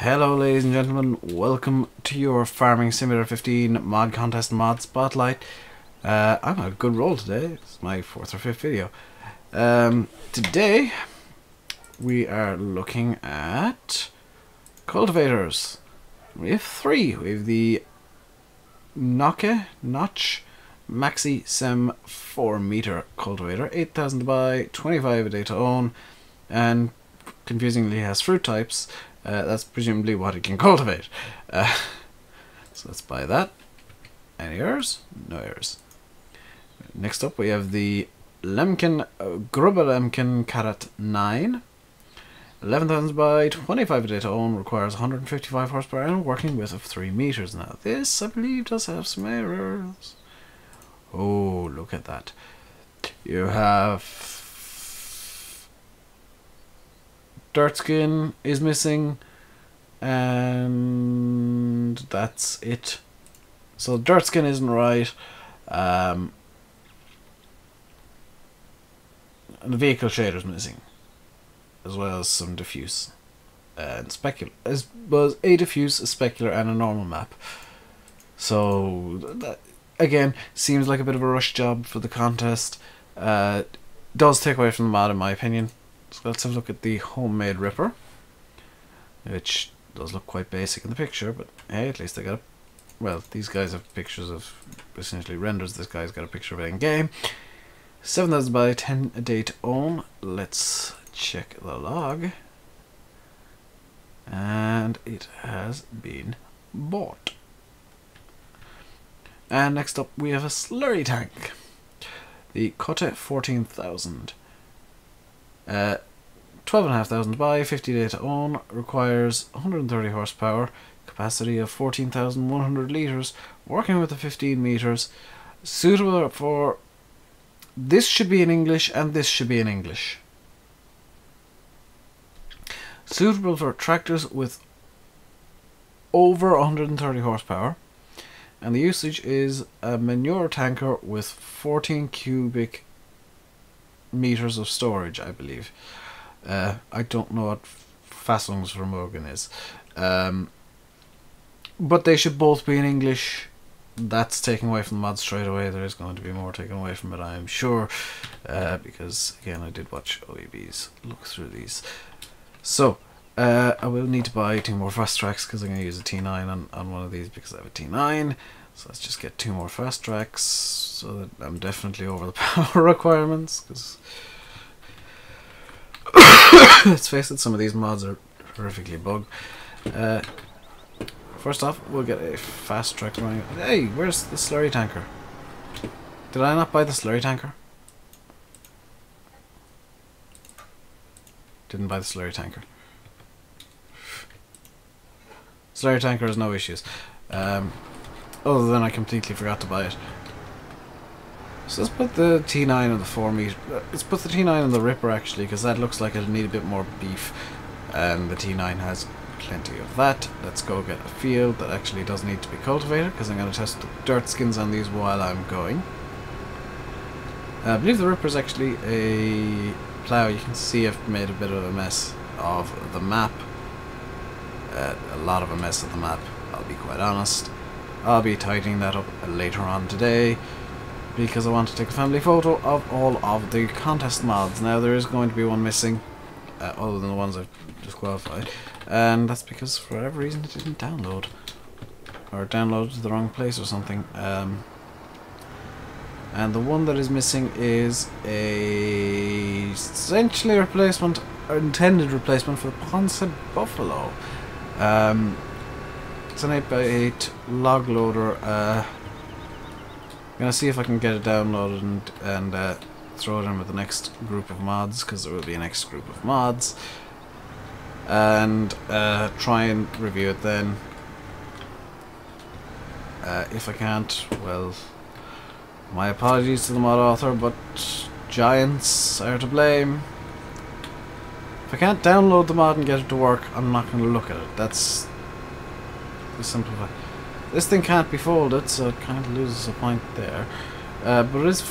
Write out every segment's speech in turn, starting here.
Hello ladies and gentlemen, welcome to your Farming Simulator 15 mod contest mod spotlight. I'm on a good roll today. It's my 4th or 5th video. Today we are looking at cultivators. We have 3. We have the Notch Maxi Sem 4 meter cultivator, 8,000 to buy, 25 a day to own, and confusingly has fruit types. That's presumably what it can cultivate. So let's buy that. Any errors? No errors. Next up we have the Lumpkin Grubber Lumpkin Carrot 9. 11,000 by 25 a day to own, requires 155 horsepower and a working width of 3 meters. Now this, I believe, does have some errors. Oh, look at that. You have dirt skin is missing, and that's it. So dirt skin isn't right, and the vehicle shader is missing, as well as some diffuse and specular, as well as a diffuse, a specular, and a normal map. So that again seems like a bit of a rush job for the contest. Does take away from the mod in my opinion. So let's have a look at the homemade ripper, which does look quite basic in the picture, but hey, at least I got a... Well, these guys have pictures of essentially renders. This guy's got a picture of it in game. 7,000 by 10 a day to own. Let's check the log. And it has been bought. And next up we have a Slurry Tank. The Cote 14,000. 12,500 to buy, 50 day to own, requires 130 horsepower, capacity of 14,100 litres, working with the 15 meters, suitable for... This should be in English and this should be in English. Suitable for tractors with over 130 horsepower, and the usage is a manure tanker with 14 cubic meters of storage, I believe. I don't know what Fassungsvermögen is, but they should both be in English. That's taken away from the mod straight away. There is going to be more taken away from it, I am sure, because again I did watch OEBs look through these. So I will need to buy 2 more fast tracks because I'm going to use a T9 on one of these because I have a T9. So let's just get 2 more fast tracks so that I'm definitely over the power requirements, because let's face it, some of these mods are horrifically bugged. First off, we'll get a fast track running. Hey, where's the Slurry Tanker? Did I not buy the Slurry Tanker? Didn't buy the Slurry Tanker. Slurry Tanker has no issues. Other than I completely forgot to buy it. So let's put the T9 on the 4 meter. Let's put the T9 on the Ripper actually, because that looks like it'll need a bit more beef, and the T9 has plenty of that. Let's go get a field that actually does need to be cultivated, because I'm going to test the dirt skins on these while I'm going. I believe the Ripper is actually a plough. You can see I've made a bit of a mess of the map. A lot of a mess of the map, I'll be quite honest. I'll be tidying that up later on today, because I want to take a family photo of all of the contest mods. Now there is going to be one missing, other than the ones I've disqualified, and that's because for whatever reason it didn't download, or downloaded to the wrong place or something. And the one that is missing is a essentially replacement, or intended replacement for the Ponce Buffalo. It's an 8x8 log loader. I'm gonna see if I can get it downloaded and throw it in with the next group of mods, because there will be a next group of mods, and try and review it then. If I can't, well, my apologies to the mod author, but giants are to blame. If I can't download the mod and get it to work, I'm not going to look at it. That's to simplify. This thing can't be folded, so it kind of loses a point there. But it is...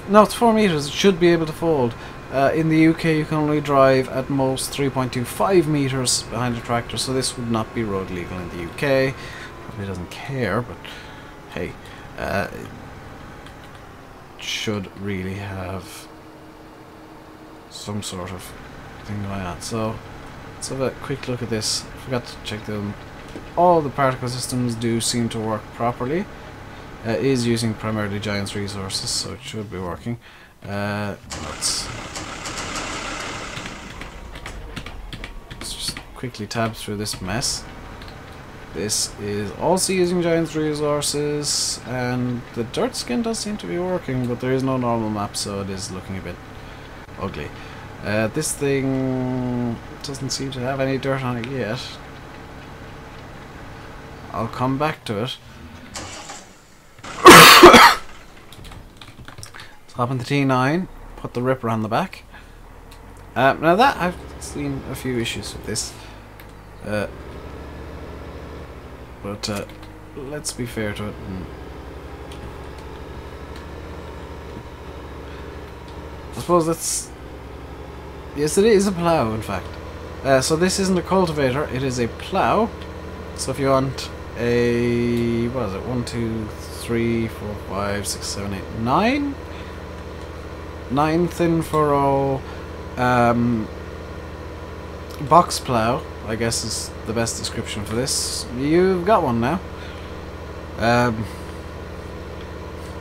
no, it's 4 meters. It should be able to fold. In the UK you can only drive at most 3.25 meters behind a tractor, so this would not be road legal in the UK. Probably doesn't care, but hey, it should really have some sort of thing like that. So let's have a quick look at this. Forgot to check them. All the particle systems do seem to work properly. It is using primarily Giant's resources, so it should be working. Let's just quickly tab through this mess. This is also using Giant's resources, and the dirt skin does seem to be working, but there is no normal map, so it is looking a bit ugly. This thing doesn't seem to have any dirt on it yet. I'll come back to it. Let's hop in the T9, put the ripper on the back. Now that, I've seen a few issues with this. But let's be fair to it. I suppose that's... Yes, it is a plough, in fact. So this isn't a cultivator, it is a plough. So if you want a... what is it? 1, 2, 3, 4, 5, 6, 7, 8, 9? 9 thin furrow box plough, I guess is the best description for this. You've got one now.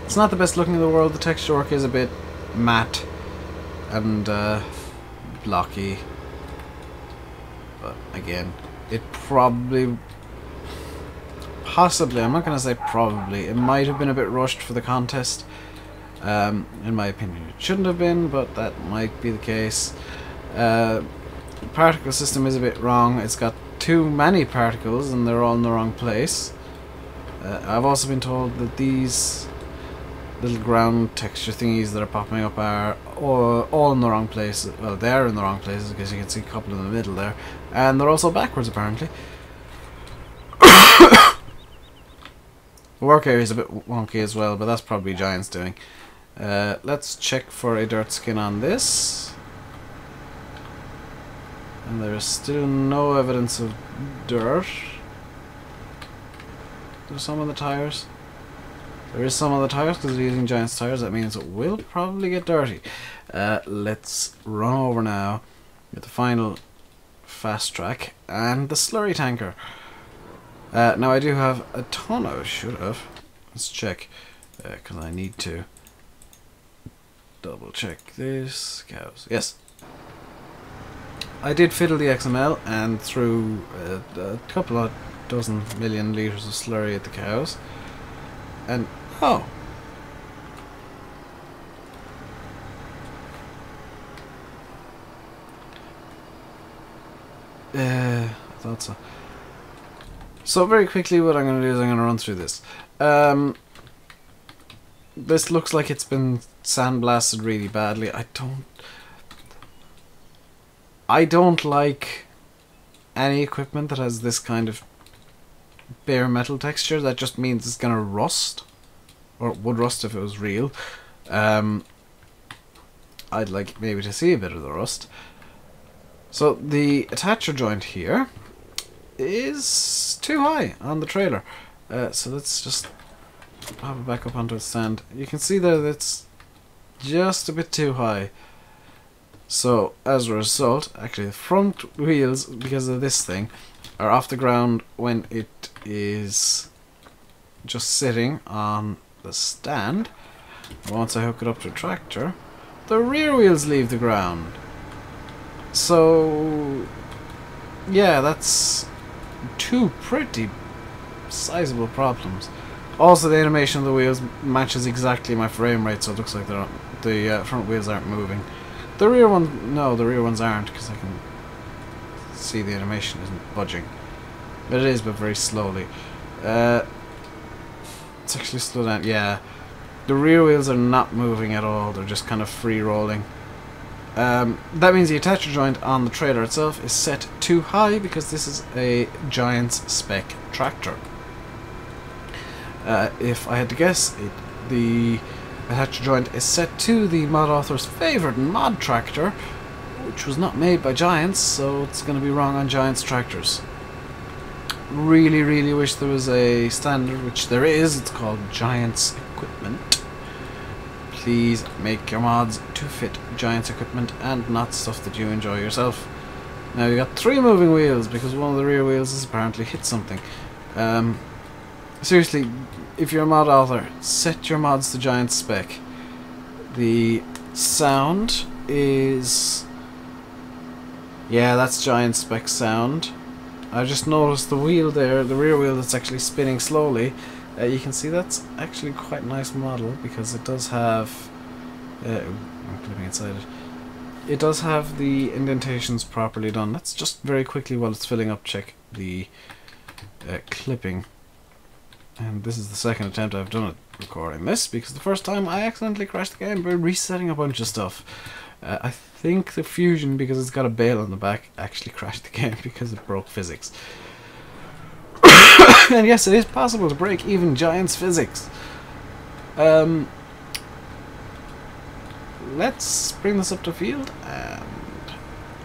It's not the best looking in the world. The texture work is a bit matte and blocky, but again, it probably, possibly, I'm not going to say probably, it might have been a bit rushed for the contest. In my opinion, it shouldn't have been, but that might be the case. The particle system is a bit wrong. It's got too many particles and they're all in the wrong place. I've also been told that these little ground texture thingies that are popping up are all in the wrong place. Well, they're in the wrong places because you can see a couple in the middle there, and they're also backwards apparently. The work area is a bit wonky as well, but that's probably Giant's doing. Let's check for a dirt skin on this. And there is still no evidence of dirt. There's some on the tires. There is some on the tires because we're using Giant's tires. That means it will probably get dirty. Let's run over now with the final fast track and the Slurry Tanker. Now I do have a ton. I should have. Let's check because I need to double check this. Cows. Yes. I did fiddle the XML and threw a couple of dozen million litres of slurry at the cows. And, oh! I thought so. So very quickly what I'm going to do is I'm going to run through this. This looks like it's been sandblasted really badly. I don't like any equipment that has this kind of bare metal texture. That just means it's gonna rust, or it would rust if it was real. I'd like maybe to see a bit of the rust. So the attacher joint here is too high on the trailer. So let's just have it back up onto its stand. You can see there that it's just a bit too high. So, as a result, actually the front wheels, because of this thing, are off the ground when it is just sitting on the stand. And once I hook it up to a tractor, the rear wheels leave the ground. So, yeah, that's two pretty sizable problems. Also, the animation of the wheels matches exactly my frame rate, so it looks like the front wheels aren't moving. The rear one, no, the rear ones aren't, because I can see the animation isn't budging. It is, but very slowly. It's actually slow down. Yeah, the rear wheels are not moving at all. They're just kind of free rolling. That means the attacher joint on the trailer itself is set too high because this is a Giant's spec tractor. If I had to guess, the attach joint is set to the mod author's favourite mod tractor, which was not made by Giants, so it's going to be wrong on Giants tractors. Really, really wish there was a standard, which there is. It's called Giants Equipment. Please make your mods to fit Giants Equipment and not stuff that you enjoy yourself. Now you got 3 moving wheels because one of the rear wheels has apparently hit something. Seriously, if you're a mod author, set your mods to Giants spec. The sound is... yeah, that's Giant spec sound. I just noticed the wheel there, the rear wheel that's actually spinning slowly. You can see that's actually quite a nice model because it does have... I'm clipping inside it. It does have the indentations properly done. Let's just very quickly, while it's filling up, check the clipping. And this is the second attempt I've done at recording this, because the first time I accidentally crashed the game by resetting a bunch of stuff. I think the Fusion, because it's got a bail on the back, actually crashed the game because it broke physics. And yes, it is possible to break even Giants physics. Let's bring this up to field and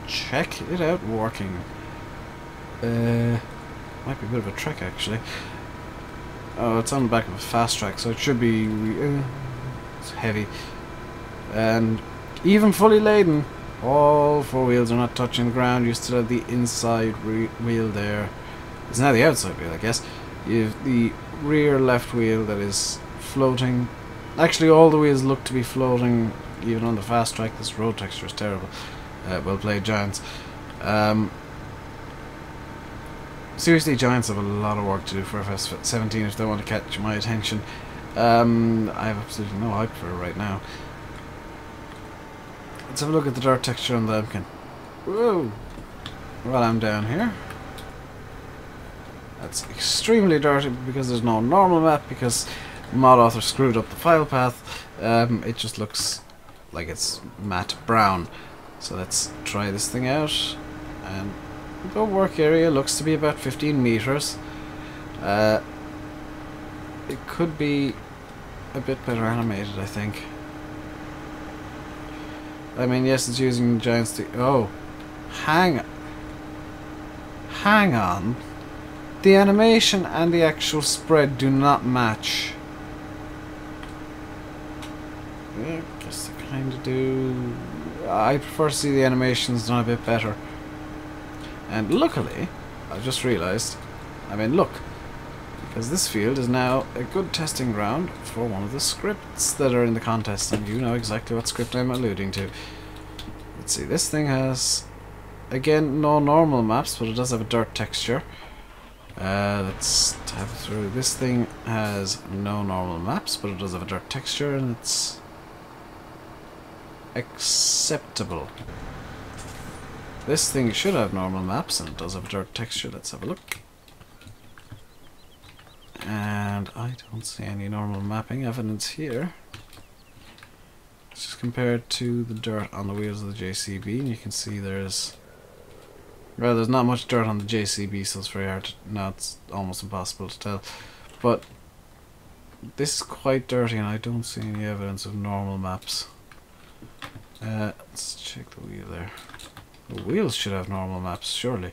check it out working. Might be a bit of a trek actually. Oh, it's on the back of a fast track, so it should be... it's heavy. And even fully laden, all 4 wheels are not touching the ground. You still have the inside wheel there. It's now the outside wheel, I guess. You have the rear left wheel that is floating. Actually, all the wheels look to be floating, even on the fast track. This road texture is terrible. Well played, Giants. Seriously, Giants have a lot of work to do for FS17 if they want to catch my attention. I have absolutely no hype for it right now. Let's have a look at the dirt texture on the Lumpkin. Whoa! While I'm down here. That's extremely dirty because there's no normal map, because the mod author screwed up the file path. It just looks like it's matte brown. So let's try this thing out. And the work area looks to be about 15 meters. It could be a bit better animated, I think. I mean, yes, it's using Giants to... oh, hang on. The animation and the actual spread do not match. Yeah, I guess they kind of do. I prefer to see the animations done a bit better. And luckily, I just realised, I mean, look, because this field is now a good testing ground for one of the scripts that are in the contest, and you know exactly what script I'm alluding to. Let's see, this thing has, again, no normal maps, but it does have a dirt texture. Let's tab through. This thing has no normal maps, but it does have a dirt texture, and it's acceptable. This thing should have normal maps, and it does have a dirt texture. Let's have a look. And I don't see any normal mapping evidence here. Let's just compare it to the dirt on the wheels of the JCB, and you can see there's... well, there's not much dirt on the JCB, so it's very hard to... no, it's almost impossible to tell. But this is quite dirty, and I don't see any evidence of normal maps. Let's check the wheel there. The wheels should have normal maps, surely.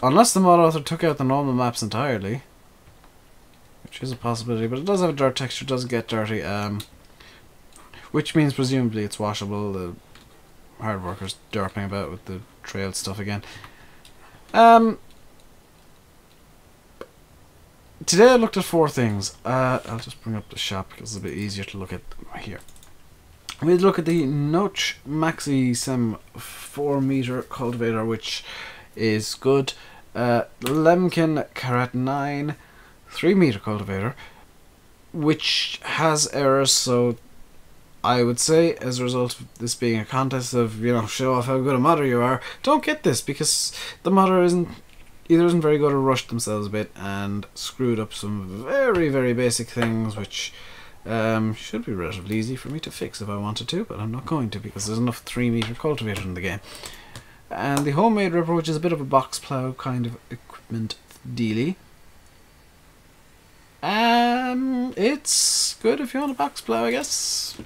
Unless the mod author took out the normal maps entirely. Which is a possibility, but it does have a dirt texture, it does get dirty. Which means presumably it's washable. The hard workers derping about with the trail stuff again. Today I looked at 4 things. I'll just bring up the shop because it's a bit easier to look at here. We had a look at the Notch Maxi Sem 4 meter cultivator, which is good. Lumpkin Carat 9 3 meter cultivator, which has errors, so I would say, as a result of this being a contest of, you know, show off how good a modder you are, don't get this, because the modder isn't very good or rushed themselves a bit and screwed up some very, very basic things, which should be relatively easy for me to fix if I wanted to, but I'm not going to because there's enough 3 meter cultivator in the game. And the homemade ripper, which is a bit of a box plow kind of equipment dealy. It's good if you want a box plow, I guess.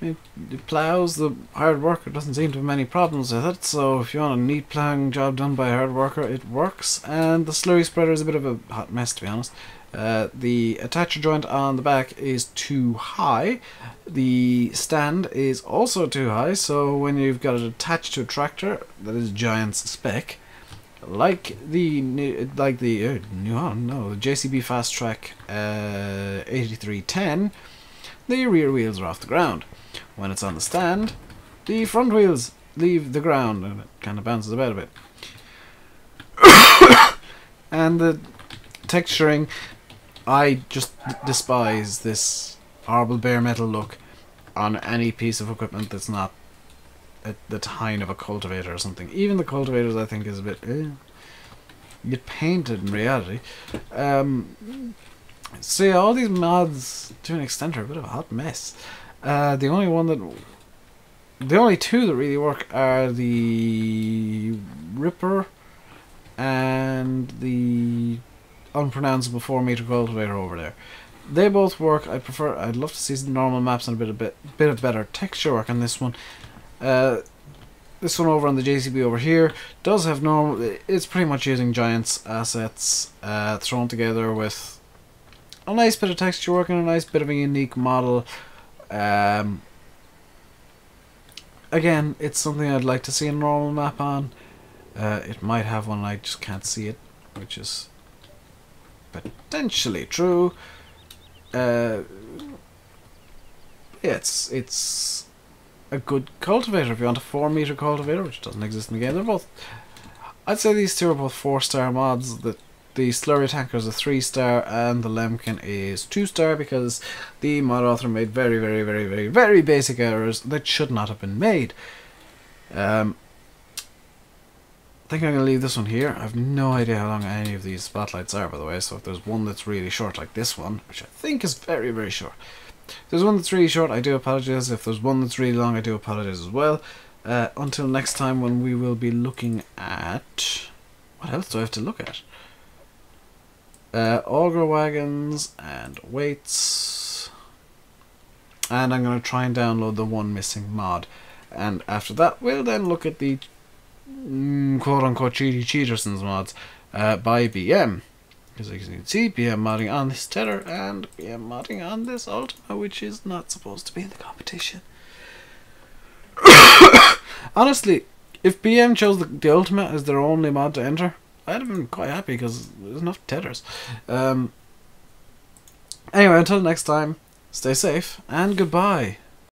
It plows. The hard worker doesn't seem to have many problems with it, so if you want a neat ploughing job done by a hard worker, it works. And the Slurry Spreader is a bit of a hot mess, to be honest. The attacher joint on the back is too high. The stand is also too high, so when you've got it attached to a tractor that is Giant's spec, like the JCB Fast Track 8310, the rear wheels are off the ground. When it's on the stand, the front wheels leave the ground and it kind of bounces about a bit. And the texturing, I just despise this horrible bare metal look on any piece of equipment that's not the tine of a cultivator or something. Even the cultivators, I think, is a bit get painted in reality. So yeah, all these mods to an extent are a bit of a hot mess. The only two that really work are the Ripper and the unpronounceable 4-meter cultivator over there. They both work. I'd love to see some normal maps and a bit of better texture work on this one. This one over on the JCB over here does have normal. It's pretty much using Giant's assets thrown together with a nice bit of texture work and a nice bit of a unique model. Again, it's something I'd like to see a normal map on. It might have one, I just can't see it, which is potentially true. It's a good cultivator if you want a 4-meter cultivator, which doesn't exist in the game. They're both, I'd say these two are both 4-star mods. The Slurry Tanker is a 3-star and the Lumpkin is 2-star because the mod author made very, very, very, very, very basic errors that should not have been made. I think I'm going to leave this one here. I have no idea how long any of these spotlights are, by the way, so if there's one that's really short like this one, which I think is very, very short. If there's one that's really short, I do apologise. If there's one that's really long, I do apologise as well. Until next time, when we will be looking at... What else do I have to look at? Auger wagons and weights, and I'm going to try and download the one missing mod, and after that we'll then look at the quote-unquote Cheatersons mods by BM, because as you can see, BM modding on this tether and BM modding on this Ultima, which is not supposed to be in the competition. Honestly, if BM chose the Ultima as their only mod to enter, I'd have been quite happy because there's enough tethers. Anyway, until next time, stay safe and goodbye.